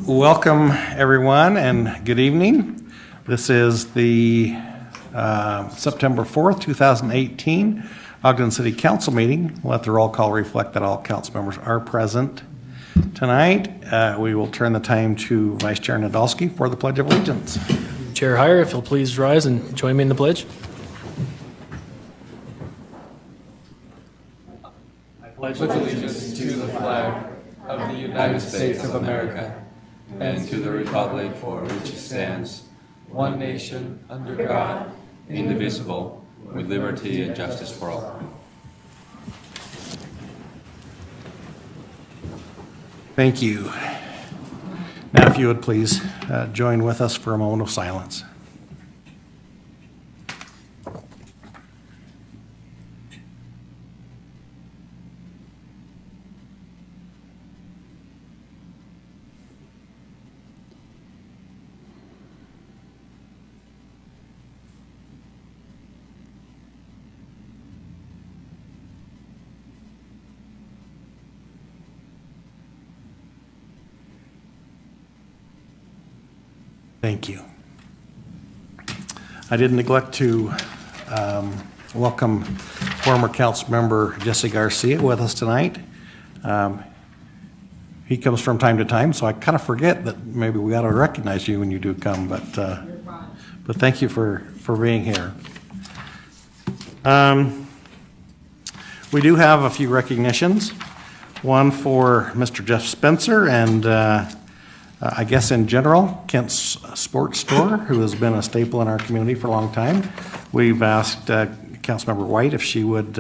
Welcome, everyone, and good evening. This is the September 4th, 2018 Ogden City Council meeting. Let the roll call reflect that all council members are present tonight. We will turn the time to Vice Chair Nadolski for the Pledge of Allegiance. Chair Heyer, if you'll please rise and join me in the pledge. I pledge allegiance to the flag of the United States of America and to the republic for which it stands, one nation, under God, indivisible, with liberty and justice for all. Thank you. Now, if you would please join with us for a moment of silence. Thank you. I did neglect to welcome former council member Jesse Garcia with us tonight. He comes from time to time, so I kind of forget that maybe we ought to recognize you when you do come, but thank you for being here. We do have a few recognitions. One for Mr. Jeff Spencer and I guess in general, Kent's Sports Store, who has been a staple in our community for a long time. We've asked Councilmember White if she would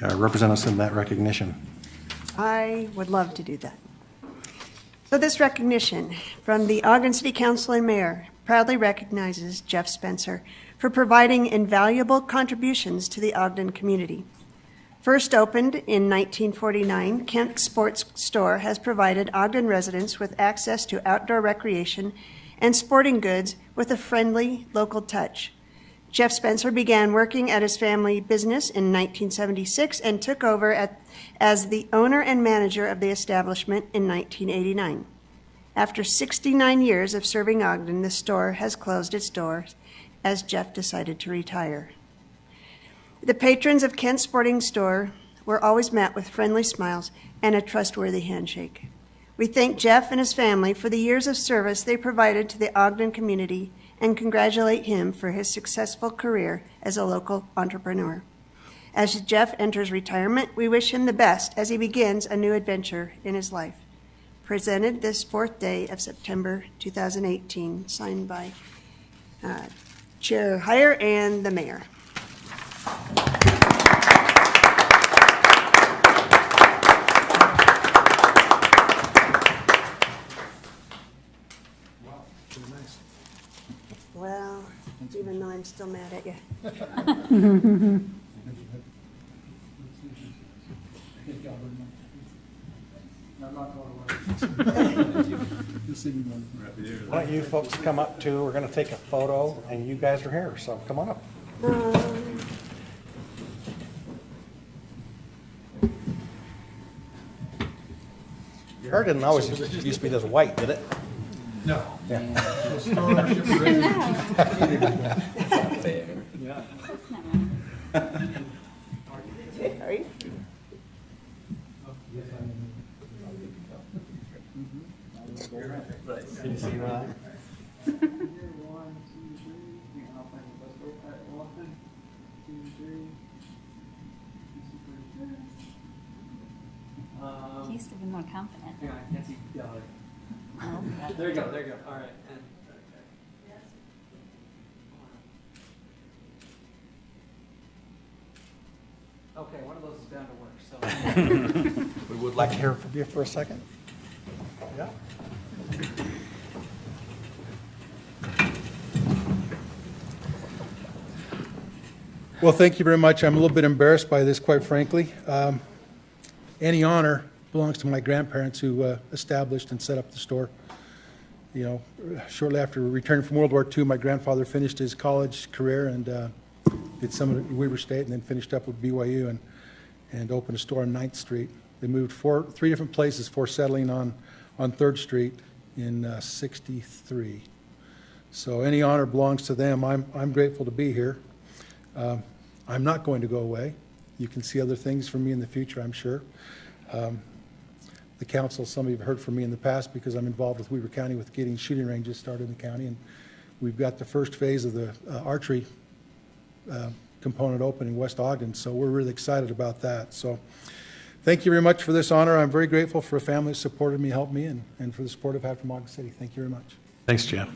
represent us in that recognition. I would love to do that. So this recognition from the Ogden City Council and Mayor proudly recognizes Jeff Spencer for providing invaluable contributions to the Ogden community. First opened in 1949, Kent Sports Store has provided Ogden residents with access to outdoor recreation and sporting goods with a friendly local touch. Jeff Spencer began working at his family business in 1976 and took over as the owner and manager of the establishment in 1989. After 69 years of serving Ogden, the store has closed its doors as Jeff decided to retire. The patrons of Kent Sporting Store were always met with friendly smiles and a trustworthy handshake. We thank Jeff and his family for the years of service they provided to the Ogden community and congratulate him for his successful career as a local entrepreneur. As Jeff enters retirement, we wish him the best as he begins a new adventure in his life. Presented this 4th day of September 2018, signed by Chair Heyer and the Mayor. Well, even though I'm still mad at you. Why don't you folks come up too? We're going to take a photo, and you guys are here, so come on up. Your hair didn't always used to be this white, did it? No. Yeah. Are you? Can you see that? He used to be more confident. Yeah, I can't see. Oh, There you go. All right. Okay, one of those is bound to work. So We would like to hear from you for a second. Yeah. Well, thank you very much. I'm a little bit embarrassed by this, quite frankly. Any honor belongs to my grandparents who established and set up the store. You know, shortly after returning from World War II, my grandfather finished his college career and did some at Weber State and then finished up with BYU and opened a store on 9th Street. They moved three different places before settling on 3rd Street in 63. So any honor belongs to them. I'm grateful to be here. I'm not going to go away. You can see other things from me in the future, I'm sure. The council, some of you have heard from me in the past because I'm involved with Weaver County with getting shooting ranges started in the county, and we've got the first phase of the archery component open in West Ogden, so we're really excited about that. So thank you very much for this honor. I'm very grateful for a family that supported me, helped me, and for the support I've had from Ogden City. Thank you very much. Thanks, Jeff.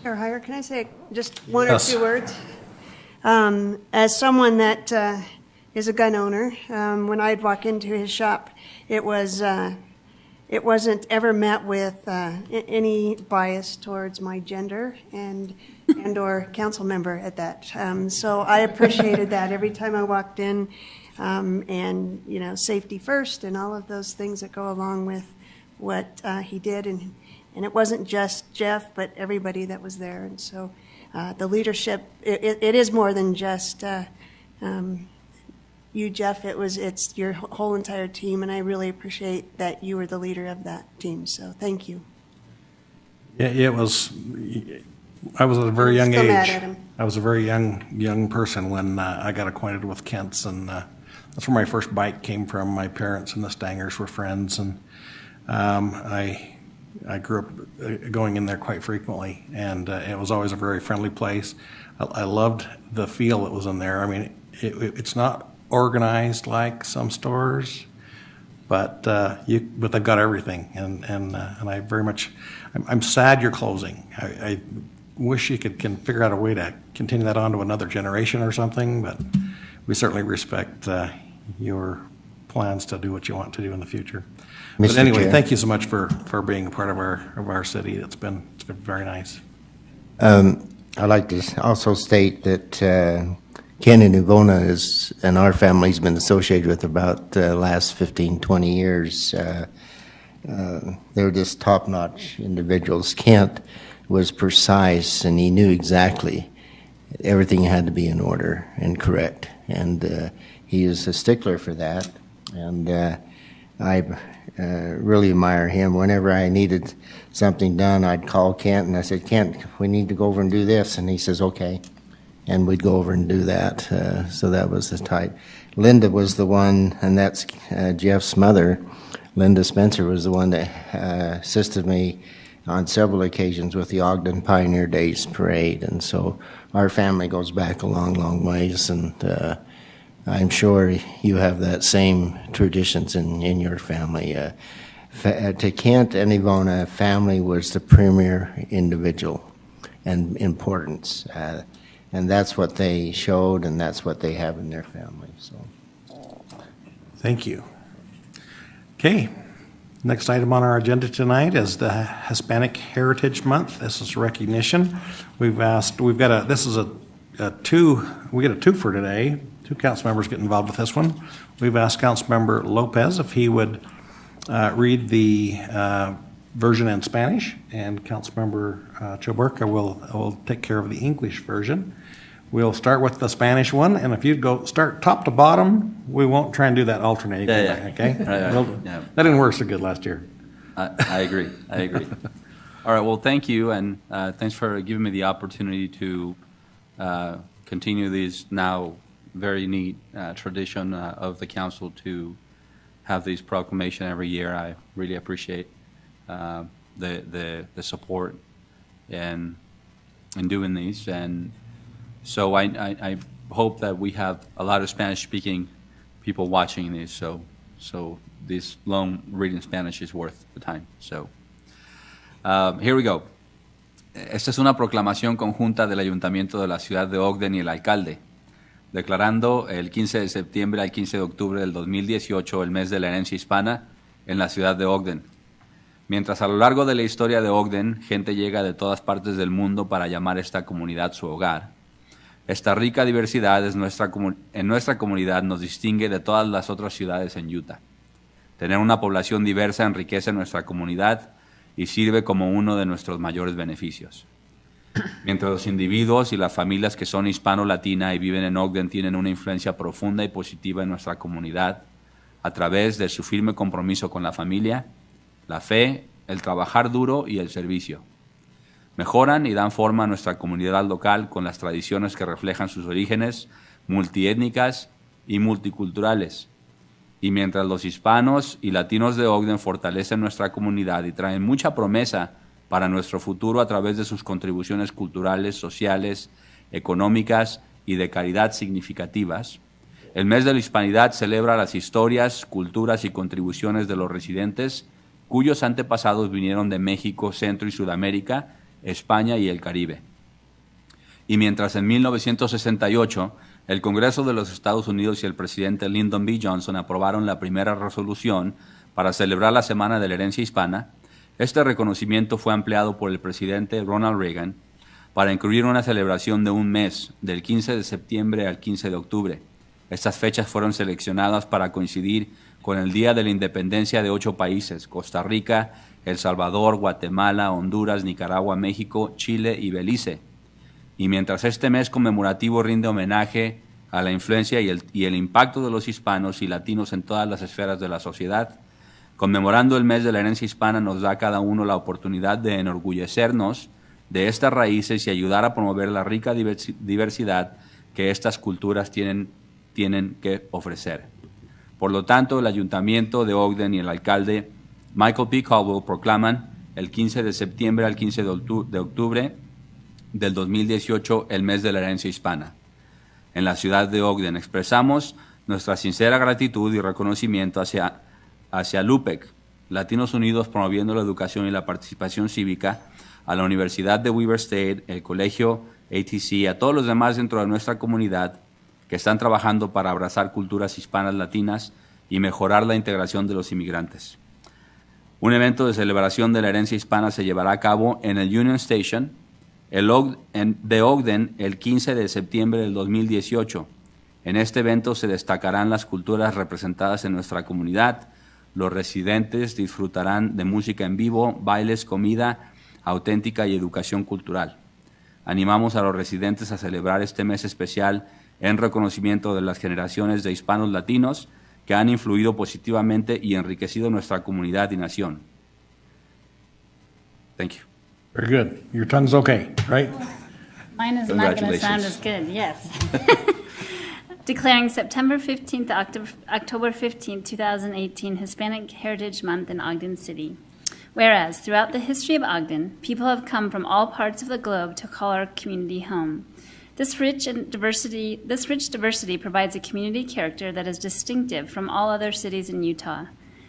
Chair Heyer, can I say just one Yes. or two words? As someone that is a gun owner, when I'd walk into his shop, it wasn't ever met with any bias towards my gender and or council member at that. So I appreciated that every time I walked in, and safety first and all of those things that go along with what he did, and it wasn't just Jeff, but everybody that was there. And so the leadership, it is more than just you, Jeff. It's your whole entire team, and I really appreciate that you were the leader of that team. So thank you. Yeah, it was. I was at a very young Still mad age. at him. I was a very young person when I got acquainted with Kent's, and that's where my first bike came from. My parents and the Stangers were friends, and I grew up going in there quite frequently, and it was always a very friendly place. I loved the feel that was in there. I mean, it's not organized like some stores, but they've got everything, and I very much. I'm sad you're closing. I wish you can figure out a way to continue that on to another generation or something, but we certainly respect your plans to do what you want to do in the future. But Mr. anyway, Chair. Thank you so much for being a part of our city. It's been very nice. I'd like to also state that Ken and Ivona and our family's been associated with about the last 15, 20 years. They're just top-notch individuals. Kent was precise, and he knew exactly everything had to be in order and correct. And he is a stickler for that. And I really admire him. Whenever I needed something done, I'd call Kent, and I said, Kent, we need to go over and do this. And he says, okay. And we'd go over and do that. So that was the type. Linda was the one, and that's Jeff's mother. Linda Spencer was the one that assisted me on several occasions with the Ogden Pioneer Days Parade. And so our family goes back a long, long ways, and I'm sure you have that same traditions in your family. To Kent and Ivona, family was the premier individual and importance. And that's what they showed, and that's what they have in their family. So, Thank you. Okay. Next item on our agenda tonight is the Hispanic Heritage Month. This is recognition. We get a two for today. Two council members get involved with this one. We've asked Councilmember Lopes if he would read the version in Spanish, and Councilmember Choburka will take care of the English version. We'll start with the Spanish one, and if you'd go start top to bottom, we won't try and do that alternating. Yeah. Okay? Right. Yeah. That didn't work so good last year. I agree. All right, well, thank you, and thanks for giving me the opportunity to continue this now very neat tradition of the council to have this proclamation every year. I really appreciate the support in doing these, and so I hope that we have a lot of Spanish-speaking people watching these, so this long reading Spanish is worth the time. So here we go. Esta es una proclamación conjunta del Ayuntamiento de la Ciudad de Ogden y el alcalde, declarando el 15 de septiembre al 15 de octubre del 2018 el mes de la herencia hispana en la ciudad de Ogden. Mientras a lo largo de la historia de Ogden, gente llega de todas partes del mundo para llamar esta comunidad su hogar, esta rica diversidad en nuestra comunidad nos distingue de todas las otras ciudades en Utah. Tener una población diversa enriquece nuestra comunidad y sirve como uno de nuestros mayores beneficios. Mientras los individuos y las familias que son hispano-latina y viven en Ogden tienen una influencia profunda y positiva en nuestra comunidad, a través de su firme compromiso con la familia, la fe, el trabajar duro y el servicio. Mejoran y dan forma a nuestra comunidad local con las tradiciones que reflejan sus orígenes multiétnicas y multiculturales. Y mientras los hispanos y latinos de Ogden fortalecen nuestra comunidad y traen mucha promesa para nuestro futuro a través de sus contribuciones culturales, sociales, económicas y de caridad significativas, el mes de la Hispanidad celebra las historias, culturas y contribuciones de los residentes cuyos antepasados vinieron de México, Centro y Sudamérica, España y el Caribe. Y mientras en 1968 el Congreso de los Estados Unidos y el presidente Lyndon B. Johnson aprobaron la primera resolución para celebrar la Semana de la Herencia Hispana, este reconocimiento fue ampliado por el presidente Ronald Reagan para incluir una celebración de un mes, del 15 de septiembre al 15 de octubre. Estas fechas fueron seleccionadas para coincidir con el Día de la Independencia de 8 países: Costa Rica, El Salvador, Guatemala, Honduras, Nicaragua, México, Chile y Belice. Y mientras este mes conmemorativo rinde homenaje a la influencia y el impacto de los hispanos y latinos en todas las esferas de la sociedad, conmemorando el mes de la herencia hispana nos da a cada uno la oportunidad de enorgullecernos de estas raíces y ayudar a promover la rica diversidad que estas culturas tienen que ofrecer. Por lo tanto, el Ayuntamiento de Ogden y el alcalde Michael P. Caldwell proclaman el 15 de septiembre al 15 de octubre del 2018 el mes de la herencia hispana. En la ciudad de Ogden expresamos nuestra sincera gratitud y reconocimiento hacia LUPEC, Latinos Unidos promoviendo la educación y la participación cívica, a la Universidad de Weber State, el Colegio ATC, a todos los demás dentro de nuestra comunidad que están trabajando para abrazar culturas hispanas latinas y mejorar la integración de los inmigrantes. Un evento de celebración de la herencia hispana se llevará a cabo en el Union Station de Ogden el 15 de septiembre del 2018. En este evento se destacarán las culturas representadas en nuestra comunidad. Los residentes disfrutarán de música en vivo, bailes, comida auténtica y educación cultural. Animamos a los residentes a celebrar este mes especial en reconocimiento de las generaciones de hispanos latinos que han influido positivamente y enriquecido nuestra comunidad y nación. Thank you. Very good. Your tongue's okay, right? Mine is not going to sound as good, yes. Declaring September 15th to October 15th, 2018 Hispanic Heritage Month in Ogden City. Whereas throughout the history of Ogden, people have come from all parts of the globe to call our community home. This rich diversity provides a community character that is distinctive from all other cities in Utah.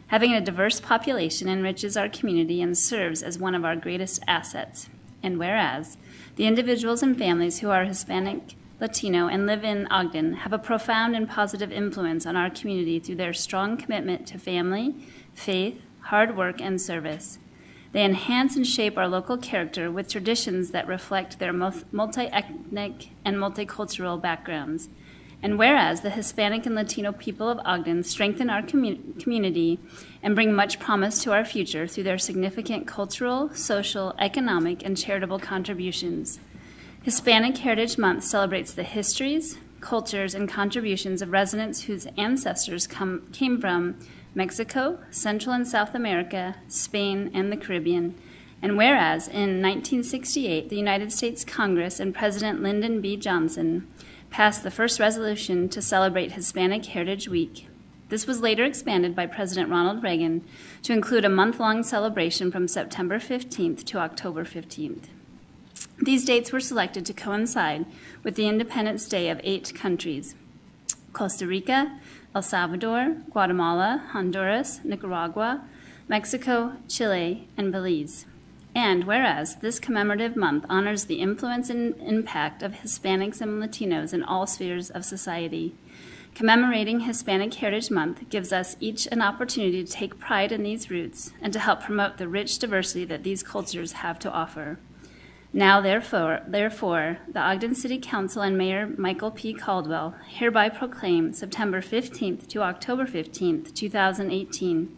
Having a diverse population enriches our community and serves as one of our greatest assets. And whereas the individuals and families who are Hispanic, Latino, and live in Ogden have a profound and positive influence on our community through their strong commitment to family, faith, hard work, and service. They enhance and shape our local character with traditions that reflect their multi-ethnic and multicultural backgrounds. And whereas the Hispanic and Latino people of Ogden strengthen our community and bring much promise to our future through their significant cultural, social, economic, and charitable contributions. Hispanic Heritage Month celebrates the histories, cultures, and contributions of residents whose ancestors came from Mexico, Central and South America, Spain, and the Caribbean. And whereas in 1968, the United States Congress and President Lyndon B. Johnson passed the first resolution to celebrate Hispanic Heritage Week. This was later expanded by President Ronald Reagan to include a month-long celebration from September 15th to October 15th. These dates were selected to coincide with the Independence Day of 8 countries: Costa Rica, El Salvador, Guatemala, Honduras, Nicaragua, Mexico, Chile, and Belize. And whereas this commemorative month honors the influence and impact of Hispanics and Latinos in all spheres of society, commemorating Hispanic Heritage Month gives us each an opportunity to take pride in these roots and to help promote the rich diversity that these cultures have to offer. Now, therefore, the Ogden City Council and Mayor Michael P. Caldwell hereby proclaim September 15th to October 15th, 2018,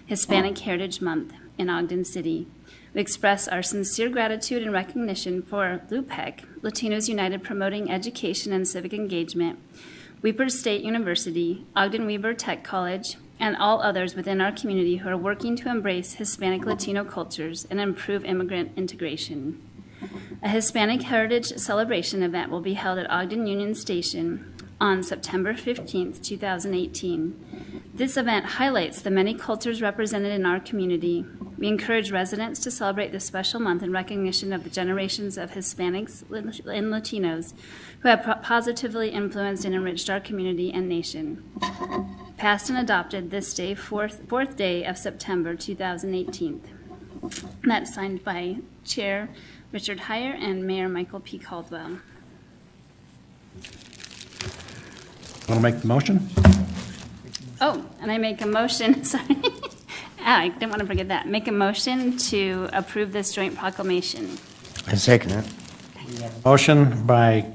Hispanic Heritage Month in Ogden City. We express our sincere gratitude and recognition for LUPEC, Latinos United Promoting Education and Civic Engagement, Weber State University, Ogden Weber Tech College, and all others within our community who are working to embrace Hispanic Latino cultures and improve immigrant integration. A Hispanic Heritage Celebration event will be held at Ogden Union Station on September 15th, 2018. This event highlights the many cultures represented in our community. We encourage residents to celebrate this special month in recognition of the generations of Hispanics and Latinos who have positively influenced and enriched our community and nation. Passed and adopted this day, fourth day of September 2018. And that's signed by Chair Richard Heyer and Mayor Michael P. Caldwell. Want to make the motion? Oh, and I make a motion, sorry. I didn't want to forget that. Make a motion to approve this joint proclamation. I second it. Motion by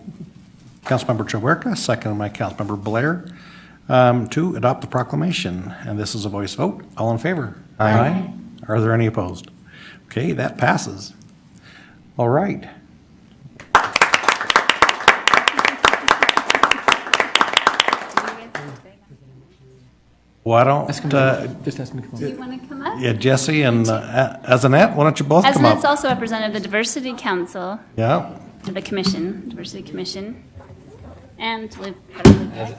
Councilmember Chawerka, second by Councilmember Blair, to adopt the proclamation. And this is a voice vote. All in favor? Aye. Are there any opposed? Okay, that passes. All right. Why don't, Just ask me to come Do you want to come up? yeah, Jesse and Azanet, why don't you both come As up? also representative of the Diversity Council, Yeah, the Commission, Diversity Commission, and to live.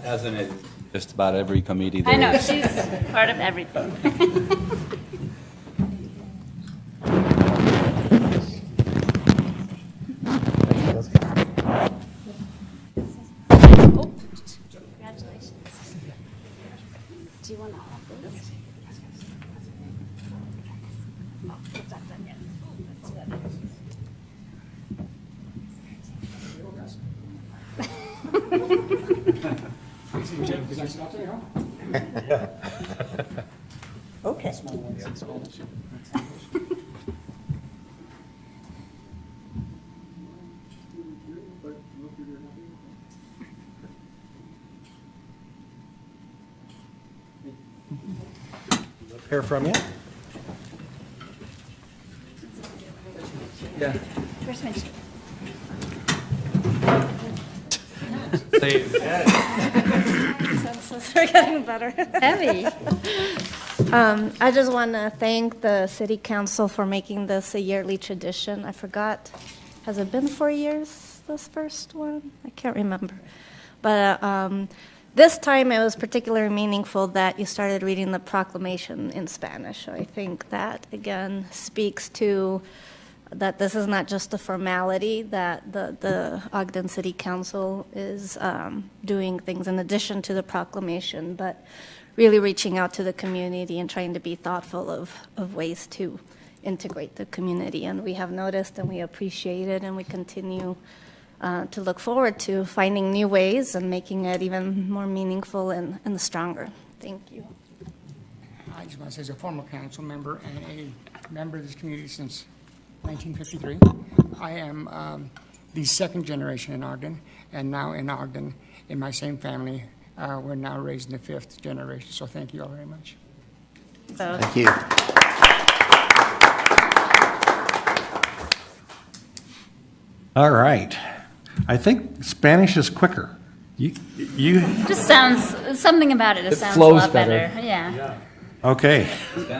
As in just about every committee. I know, she's part of everything. Oh, congratulations. Do you want to hold this? Oh, it's not done yet. Let's do that. Okay. hear from you. Yeah. Where's my We're getting better. heavy? I just want to thank the city council for making this a yearly tradition. I forgot, has it been 4 years, this first one? I can't remember. But this time it was particularly meaningful that you started reading the proclamation in Spanish. I think that, again, speaks to that this is not just a formality, that the Ogden City Council is doing things in addition to the proclamation, but really reaching out to the community and trying to be thoughtful of ways to integrate the community. And we have noticed and we appreciate it, and we continue to look forward to finding new ways and making it even more meaningful and stronger. Thank you. I just want to say, as a former council member and a member of this community since 1953, I am the second generation in Ogden, and now in Ogden, in my same family, we're now raising the fifth generation. So thank you all very much. Thank you. All right. I think Spanish is quicker. You Just sounds, something about it, It sounds a flows lot better. better. Yeah. okay?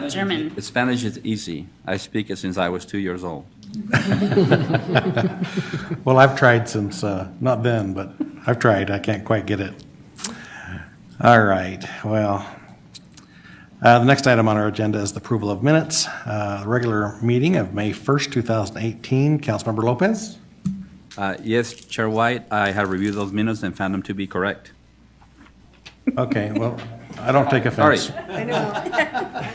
German. Spanish is easy. I speak it since I was 2 years old. Well, I've tried since, not then, but I've tried. I can't quite get it. All right, well, the next item on our agenda is the approval of minutes. Regular meeting of May 1st, 2018. Councilmember Lopes? Yes, Chair White, I have reviewed those minutes and found them to be correct. Okay, well, I don't take offense. Sorry. I know,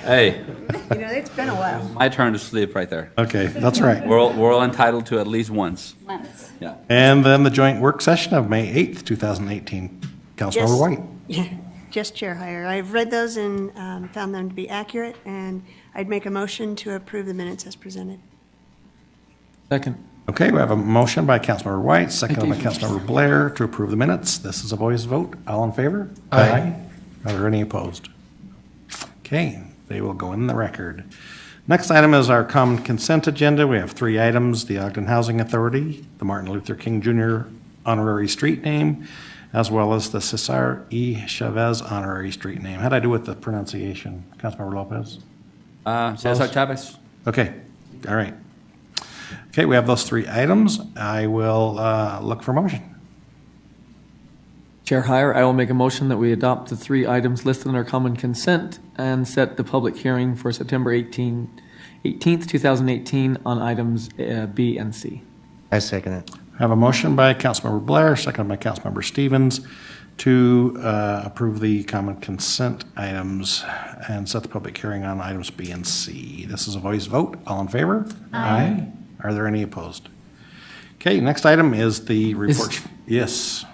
Hey, you know, it's been a while. my turn to sleep right there. Okay, that's right. We're all entitled to at least once. Once. Yeah. And then the joint work session of May 8th, 2018. Councilmember Yes. White? Just Chair Heyer. I've read those and found them to be accurate, and I'd make a motion to approve the minutes as presented. Second. Okay, we have a motion by Councilmember White, seconded by Councilmember Blair to approve the minutes. This is a voice vote. All in favor? Aye. Are there any opposed? Okay, they will go in the record. Next item is our common consent agenda. We have 3 items: the Ogden Housing Authority, the Martin Luther King Jr. honorary street name, as well as the Cesar E. Chavez honorary street name. How'd I do with the pronunciation, Councilmember Lopez? Cesar Chavez. Okay, all right. Okay, we have those 3 items. I will look for motion. Chair Heyer, I will make a motion that we adopt the 3 items listed in our common consent and set the public hearing for September 18th, 2018 on items B and C. I second it. I have a motion by Councilmember Blair, seconded by Councilmember Stevens, to approve the common consent items and set the public hearing on items B and C. This is a voice vote. All in favor? Aye. Are there any opposed? Okay, next item is the report. Yes.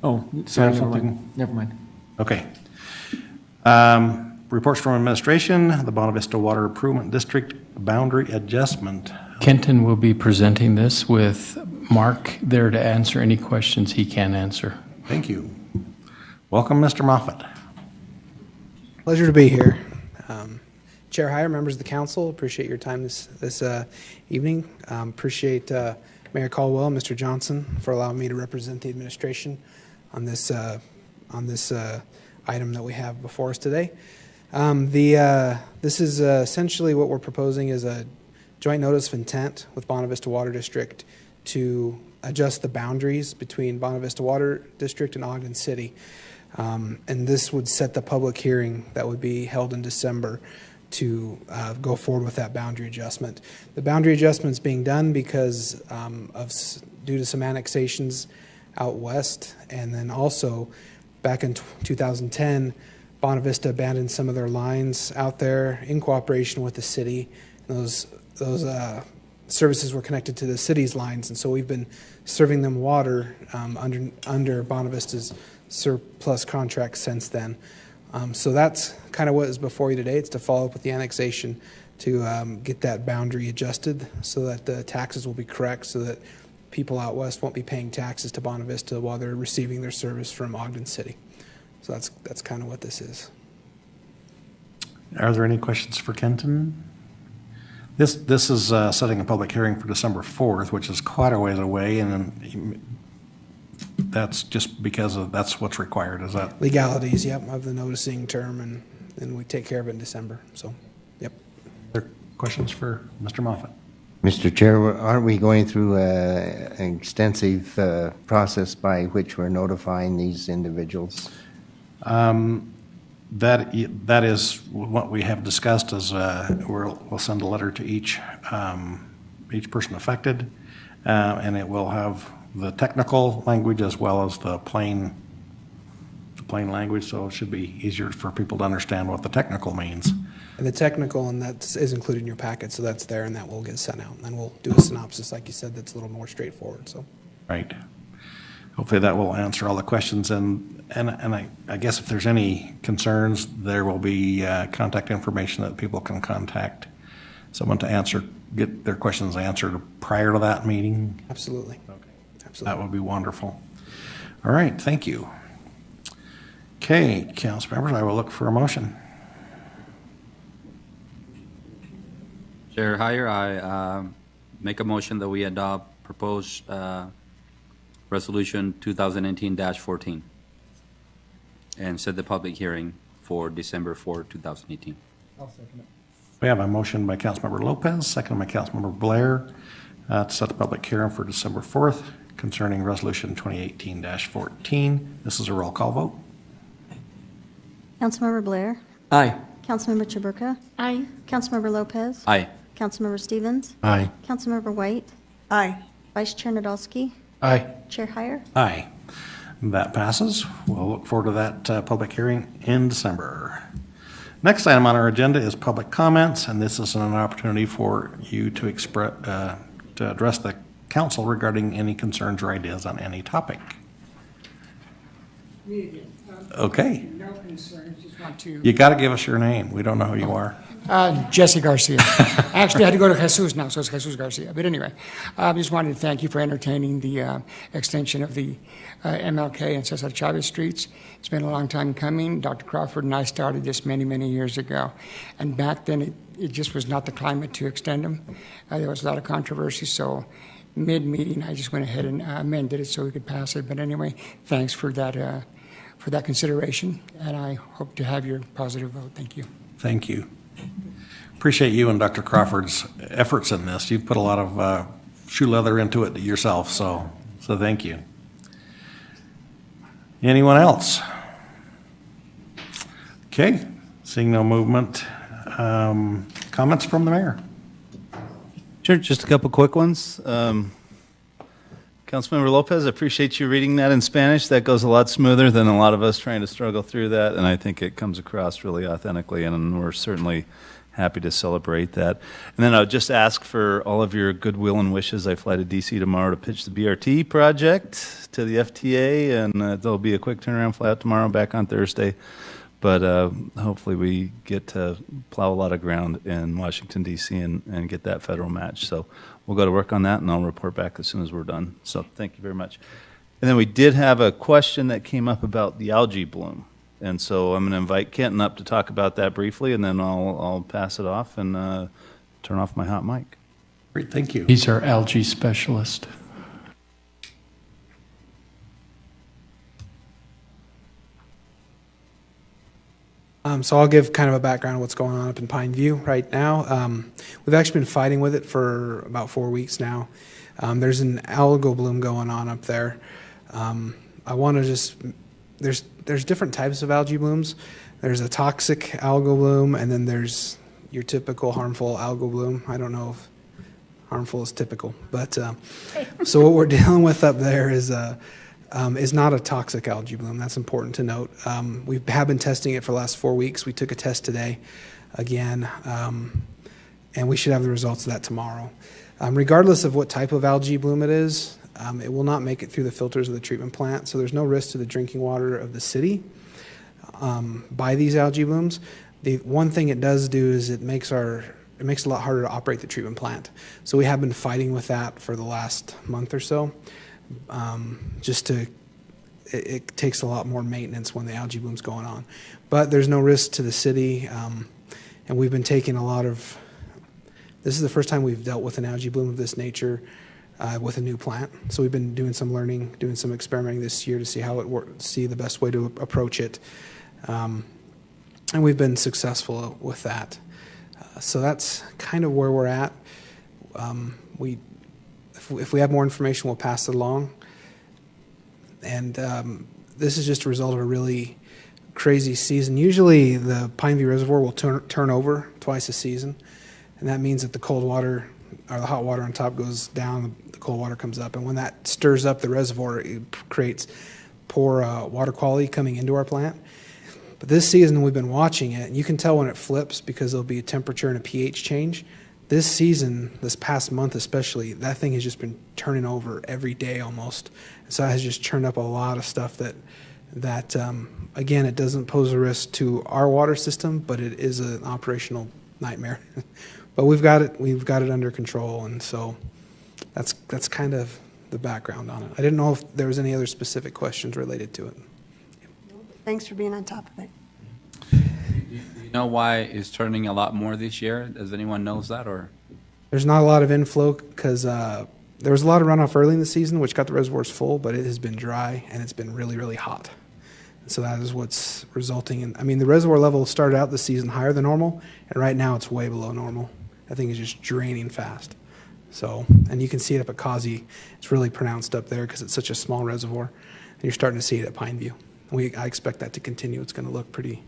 Oh, sorry, Yeah, never something. mind. Never mind. Okay. Reports from administration, the Bonavista Vista Water Improvement District boundary adjustment. Kenton will be presenting this with Mark there to answer any questions he can answer. Thank you. Welcome, Mr. Moffett. Pleasure to be here. Chair Heyer, members of the council, appreciate your time this evening. Appreciate Mayor Caldwell, Mr. Johnson, for allowing me to represent the administration on this item that we have before us today. This is essentially what we're proposing is a joint notice of intent with Bonavista Vista Water District to adjust the boundaries between Bonavista Vista Water District and Ogden City. And this would set the public hearing that would be held in December to go forward with that boundary adjustment. The boundary adjustment is being done because due to some annexations out west, and then also back in 2010, Bonavista Vista abandoned some of their lines out there in cooperation with the city. Those services were connected to the city's lines, and so we've been serving them water under Bonavista Vista's surplus contract since then. So that's kind of what is before you today. It's to follow up with the annexation to get that boundary adjusted so that the taxes will be correct, so that people out west won't be paying taxes to Bonavista Vista while they're receiving their service from Ogden City. So that's kind of what this is. Are there any questions for Kenton? This is setting a public hearing for December 4th, which is quite a ways away, and that's just because that's what's required, is that? Legalities, yep, of the noticing term, and we take care of it in December, so, yep. Are there questions for Mr. Moffett? Mr. Chair, aren't we going through an extensive process by which we're notifying these individuals? That is what we have discussed, is we'll send a letter to each person affected, and it will have the technical language as well as the plain language, so it should be easier for people to understand what the technical means. And the technical, and that is included in your packet, so that's there, and that will get sent out. And then we'll do a synopsis, like you said, that's a little more straightforward, so. Right. Hopefully that will answer all the questions, and I guess if there's any concerns, there will be contact information that people can contact someone to get their questions answered prior to that meeting. Absolutely. Okay. Absolutely. That would be wonderful. All right, thank you. Okay, council members, I will look for a motion. Chair Heyer, I make a motion that we adopt proposed resolution 2018-14 and set the public hearing for December 4, 2018. I'll second it. We have a motion by Councilmember Lopez, second by Councilmember Blair, to set the public hearing for December 4th concerning resolution 2018-14. This is a roll call vote. Councilmember Blair. Aye. Councilmember Chaburka. Aye. Councilmember Lopez. Aye. Councilmember Stevens. Aye. Councilmember White. Aye. Vice Chair Nadolski. Aye. Chair Heyer. Aye. That passes. We'll look forward to that public hearing in December. Next item on our agenda is public comments, and this is an opportunity for you to address the council regarding any concerns or ideas on any topic. Me again. Okay. No concerns, just want to. You got to give us your name. We don't know who you are. Jesse Garcia. Actually, I had to go to Jesus now, so it's Jesus Garcia. But anyway, I just wanted to thank you for entertaining the extension of the MLK and Cesar Chavez streets. It's been a long time coming. Dr. Crawford and I started this many, many years ago. And back then, it just was not the climate to extend them. There was a lot of controversy, so mid-meeting, I just went ahead and amended it so we could pass it. But anyway, thanks for that consideration, and I hope to have your positive vote. Thank you. Thank you. Appreciate you and Dr. Crawford's efforts in this. You've put a lot of shoe leather into it yourself, so thank you. Anyone else? Okay, seeing no movement. Comments from the mayor? Sure, just a couple quick ones. Councilmember Lopez, I appreciate you reading that in Spanish. That goes a lot smoother than a lot of us trying to struggle through that, and I think it comes across really authentically, and we're certainly happy to celebrate that. And then I would just ask for all of your goodwill and wishes. I fly to D.C. tomorrow to pitch the BRT project to the FTA, and there'll be a quick turnaround, fly out tomorrow, back on Thursday. But hopefully we get to plow a lot of ground in Washington, D.C. and get that federal match. So we'll go to work on that, and I'll report back as soon as we're done. So thank you very much. And then we did have a question that came up about the algae bloom. And so I'm going to invite Kenton up to talk about that briefly, and then I'll pass it off and turn off my hot mic. Great, thank you. He's our algae specialist. So I'll give kind of a background of what's going on up in Pine View right now. We've actually been fighting with it for about 4 weeks now. There's an algal bloom going on up there. I want to just, there's different types of algae blooms. There's a toxic algal bloom, and then there's your typical harmful algal bloom. I don't know if harmful is typical, but so what we're dealing with up there is not a toxic algae bloom. That's important to note. We have been testing it for the last 4 weeks. We took a test today again, and we should have the results of that tomorrow. Regardless of what type of algae bloom it is, it will not make it through the filters of the treatment plant, so there's no risk to the drinking water of the city by these algae blooms. The one thing it does do is it makes it a lot harder to operate the treatment plant. So we have been fighting with that for the last month or so. It takes a lot more maintenance when the algae bloom's going on. But there's no risk to the city, and we've been taking this is the first time we've dealt with an algae bloom of this nature with a new plant. So we've been doing some learning, doing some experimenting this year to see how it works, see the best way to approach it. And we've been successful with that. So that's kind of where we're at. If we have more information, we'll pass it along. And this is just a result of a really crazy season. Usually the Pineview Reservoir will turn over twice a season, and that means that the cold water or the hot water on top goes down, the cold water comes up, and when that stirs up the reservoir, it creates poor water quality coming into our plant. But this season we've been watching it, and you can tell when it flips because there'll be a temperature and a pH change. This season, this past month especially, that thing has just been turning over every day almost. So that has just churned up a lot of stuff that again, it doesn't pose a risk to our water system, but it is an operational nightmare. But we've got it under control, and so that's kind of the background on it. I didn't know if there was any other specific questions related to it. Thanks for being on top of it. Do you know why it's turning a lot more this year? Does anyone knows that, or? There's not a lot of inflow because there was a lot of runoff early in the season, which got the reservoirs full, but it has been dry and it's been really, really hot. So that is what's resulting in, the reservoir level started out the season higher than normal, and right now it's way below normal. That thing is just draining fast. So, and you can see it up at Causey. It's really pronounced up there because it's such a small reservoir. And you're starting to see it at Pineview. I expect that to continue. It's going to look pretty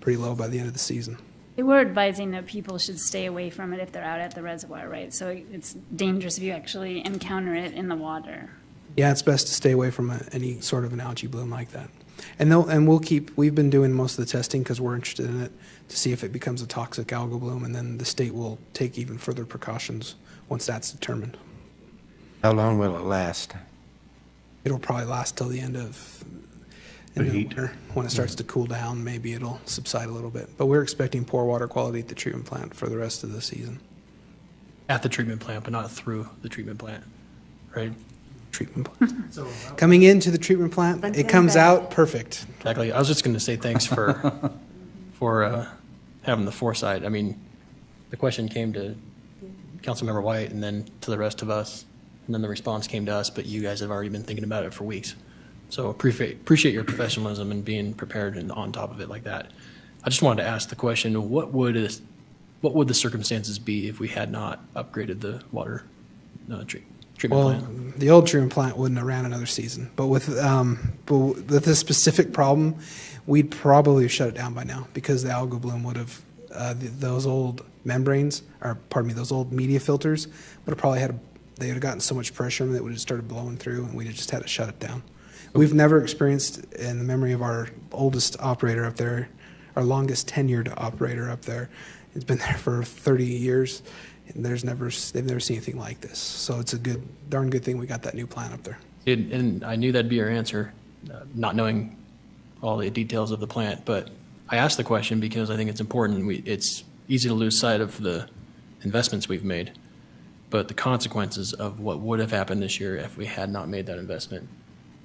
low by the end of the season. They were advising that people should stay away from it if they're out at the reservoir, right? So it's dangerous if you actually encounter it in the water. Yeah, it's best to stay away from any sort of an algae bloom like that. And we've been doing most of the testing because we're interested in it to see if it becomes a toxic algal bloom, and then the state will take even further precautions once that's determined. How long will it last? It'll probably last till the end of the winter. When it starts to cool down, maybe it'll subside a little bit. But we're expecting poor water quality at the treatment plant for the rest of the season. At the treatment plant, but not through the treatment plant, right? Treatment plant. Coming into the treatment plant, it comes out perfect. Exactly. I was just going to say thanks for having the foresight. The question came to Councilmember White and then to the rest of us. and then the response came to us, but you guys have already been thinking about it for weeks. So appreciate your professionalism and being prepared and on top of it like that. I just wanted to ask the question, what would the circumstances be if we had not upgraded the water treatment Well, plant? the old treatment plant wouldn't have ran another season, but with this specific problem, we'd probably have shut it down by now because the Algae Bloom would have those old membranes, or pardon me, those old media filters would have probably they would have gotten so much pressure that it would have started blowing through, and we'd have just had to shut it down. We've never experienced, in the memory of our oldest operator up there, our longest tenured operator up there, it's been there for 30 years, and they've never seen anything like this. So it's a darn good thing we got that new plant up there. And I knew that'd be your answer, not knowing all the details of the plant, but I asked the question because I think it's important. It's easy to lose sight of the investments we've made, but the consequences of what would have happened this year if we had not made that investment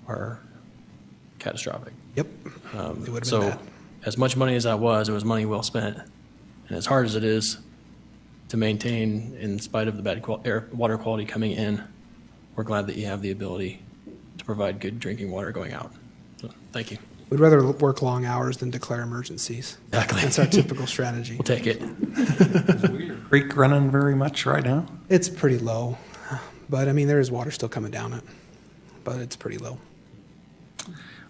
are catastrophic. Yep, it would have So been bad. as much money as that was, it was money well spent. And as hard as it is to maintain in spite of the bad water quality coming in, we're glad that you have the ability to provide good drinking water going out. So thank you. We'd rather work long hours than declare emergencies. Exactly. That's our typical strategy. We'll take it. Creek running very much right now? It's pretty low, but I mean, there is water still coming down it, but it's pretty low.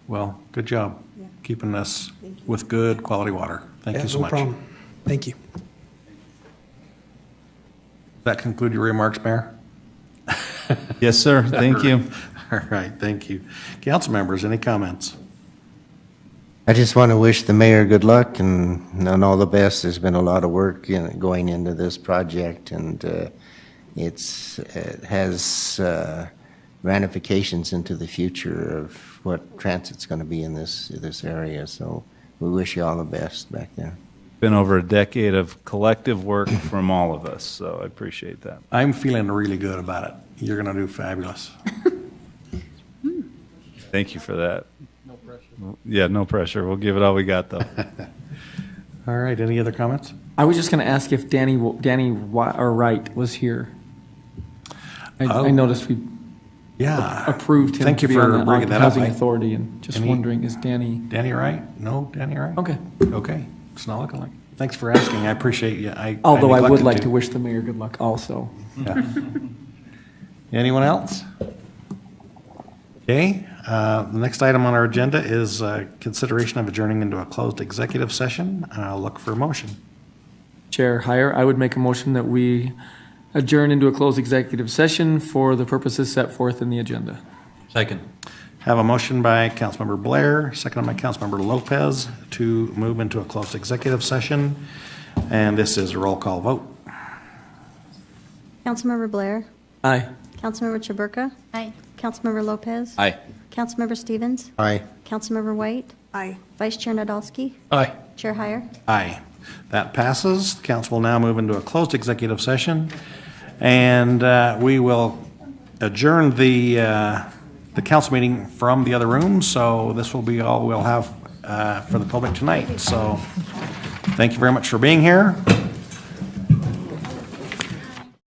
Well, good job keeping us with good quality water. Thank you so no much. problem. Thank you. Does that conclude your remarks, Mayor? Yes, sir. Thank you. All right, thank you. Council members, any comments? I just want to wish the mayor good luck and all the best. There's been a lot of work going into this project, and it has ramifications into the future of what transit's going to be in this area. So we wish you all the best back there. Been over a decade of collective work from all of us, so I appreciate that. I'm feeling really good about it. You're going to do fabulous. Thank you for that. No pressure. Yeah, no pressure. We'll give it all we got, though. All right, any other comments? I was just going to ask if Danny Wright was here. I noticed we approved him Thank you to be for on the bringing that Housing up. Authority, and just wondering, is Danny... Danny Wright? No, Danny Wright? Okay. Okay, it's not looking like. Thanks for asking. I appreciate you. Although I would neglected like to wish the mayor good luck also. Yeah. Anyone else? Okay, the next item on our agenda is consideration of adjourning into a closed executive session. I'll look for a motion. Chair Heyer, I would make a motion that we adjourn into a closed executive session for the purposes set forth in the agenda. Second. Have a motion by Councilmember Blair, seconded by Councilmember Lopes to move into a closed executive session. And this is a roll call vote. Councilmember Blair. Aye. Councilmember Chaburka. Aye. Councilmember Lopes. Aye. Councilmember Stevens. Aye. Councilmember White. Aye. Vice Chair Nadolski. Aye. Chair Heyer. Aye. That passes. The council will now move into a closed executive session. And we will adjourn the council meeting from the other room. So this will be all we'll have for the public tonight. So thank you very much for being here.